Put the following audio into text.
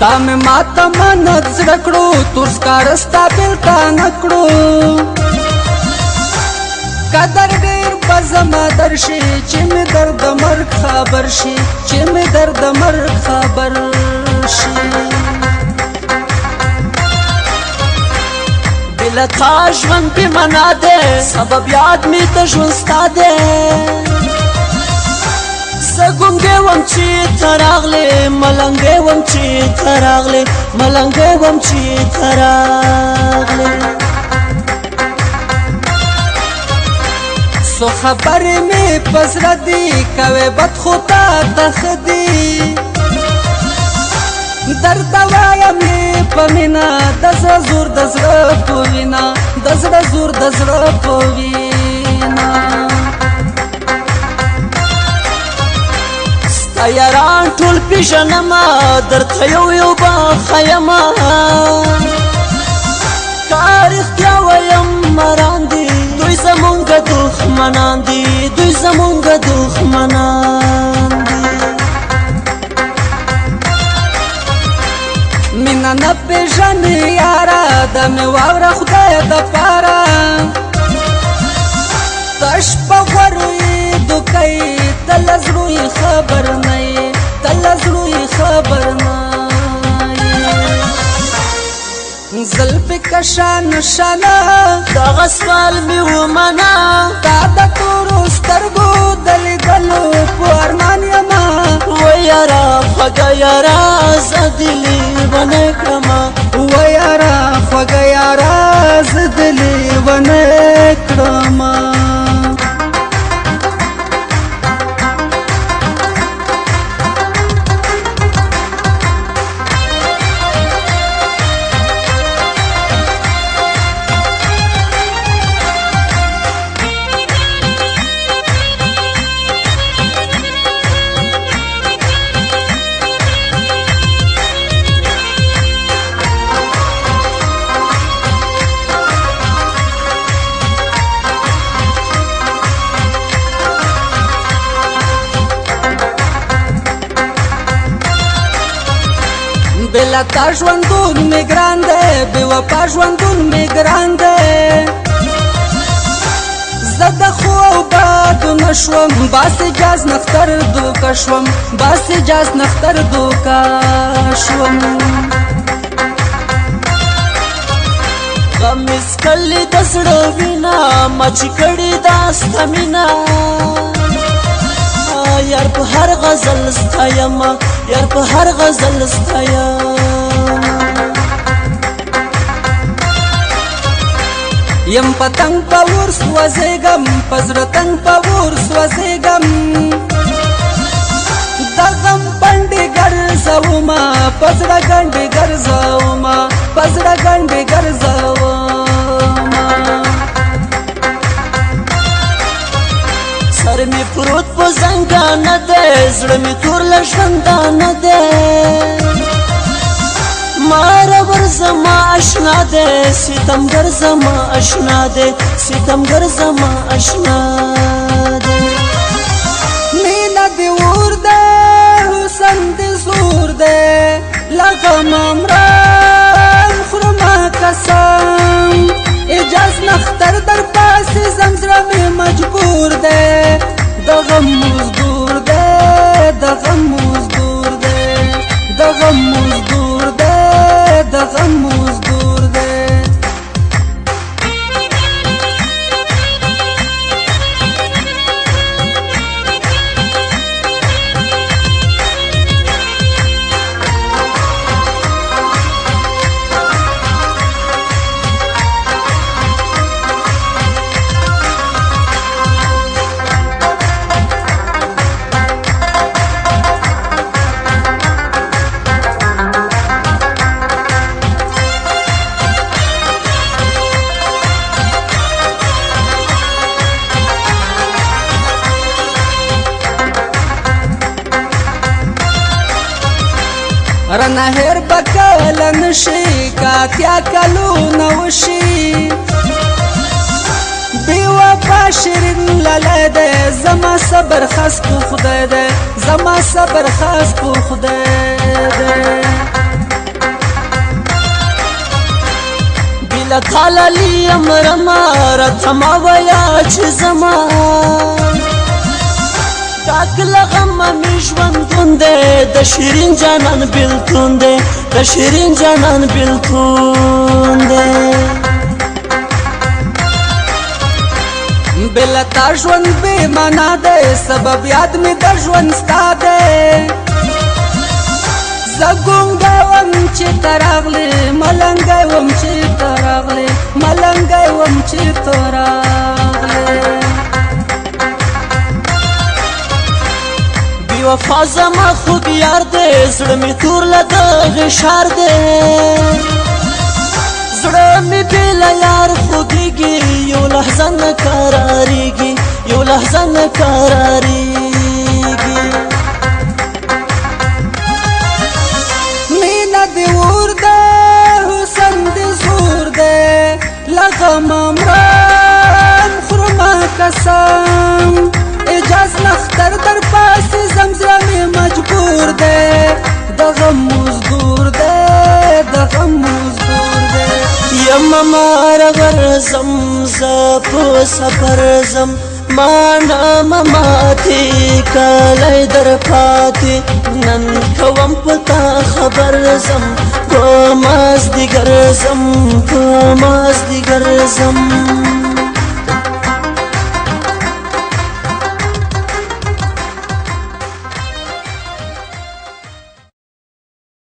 تا مې ماته منت زړه کړو تور سکاره ستا بېلته نه کړو قدر ډېر به زما درشي چې مې درد مرګ خبر شي چې مې درد مرګ خبر شي بله تا ژوند بې معنا دی سبب یاد مې د ژوند ستا دی زه ګونګی وم چې ته راغلې ملنګی وم چې ته راغلې ملنګی وم چې ته راغلې څو خبرې مې په زړه دي کوې بد خو تا ته ښه دي درته وایم یې په مینه د زړه زور د زړه په وینا د زړه زور د زړه په وینا ستا یاران ټول پېژنمه درته یو یو به ښیمه که رښتیا ویم مران دي دوی زمونږ دښمنان دي دوی زمونږ دښمنان دي مینه نه پېژنې یاره د مې واوره خدای دپاره تش په غوړو یې دوکۍ ته له زړو یې خبر نه یې ته له زړو یې خبر نه یې زلفې کشه نشانه دغه سوال مې ومنه تا د تورو سترګو د لیدلو په ارمان یمه وه یاره خوږه یاره زه دې لیونی کړمه وه یاره خوږه یاره زه دې لیونی کړمه بېله تا ژوندون مې ګران دی بې وفا ژوندون مې ګران دی زه د ښو او بدو نه شوم باسې جاز نختر دوکه شوم باسې جاز نختر دوکه شوم غم مې څکلې د زړه وینه ما چې کړې دا ستا مینه یار په هر غزل ستایم یار په هر غزل ستایم یم پتنګ په اور سوځېږم په زړه تنګ په اور سوځېږم د غم پنډې ګرځومه په زړه ګنډې ګرځومه په زړه ګنډې ګرځومه سر می پروت په زنګانه دی زړه می تور له ژوندانه دی مارور زما اشنا دی ستمګر زما اشنا دی ستمګر زما اشنا دی مینه دې اور دی حسن دې زور دی له غمه مران خورمه قسم اجاز نختر در پاسې زم زړه مې مجبور دی د غم مزدور دی د غم مزدور دی د غم مزدور دی د غم مزدور دی رانه هېر به کله نشي که اتیا کلونه وشي بې وفا شیرین لالی دی زما صبر خاص په خدای دی زما صبر خاص په خدای دی تعالی امرما رتما ویا چې زما ډاک لغم مې ژوندون دی د شیرین جانان بیلتون دی د شیرین جانان بیلتون دی بلا تا ژوند بې معنا دی سبب یاد مې د ژوند ستا دی زه ګونګی وم چې ته راغلې ملنګی وم چې ته راغلې ملنګی وم چې ته راغلې بې وفا زما خوږ یار دی زړه مې تور له دغې ښار دی زړه مې بې له یار خوږېږي یو لحظه نه قراریږي یو لحظه نه قراریږي مینه دې اور ده حسن دې زور دی له غمه مرم خورمه قسم اجاز نختر در پاسې زم زړه مې مجبور دی د غم مزدور دی د غم مزدور دی یم مارغر زم زه په سفر زم مانا مماتي کلی در پاتې نن کوم پتا خبر زم په مازدیګر زم په مازدیګر زم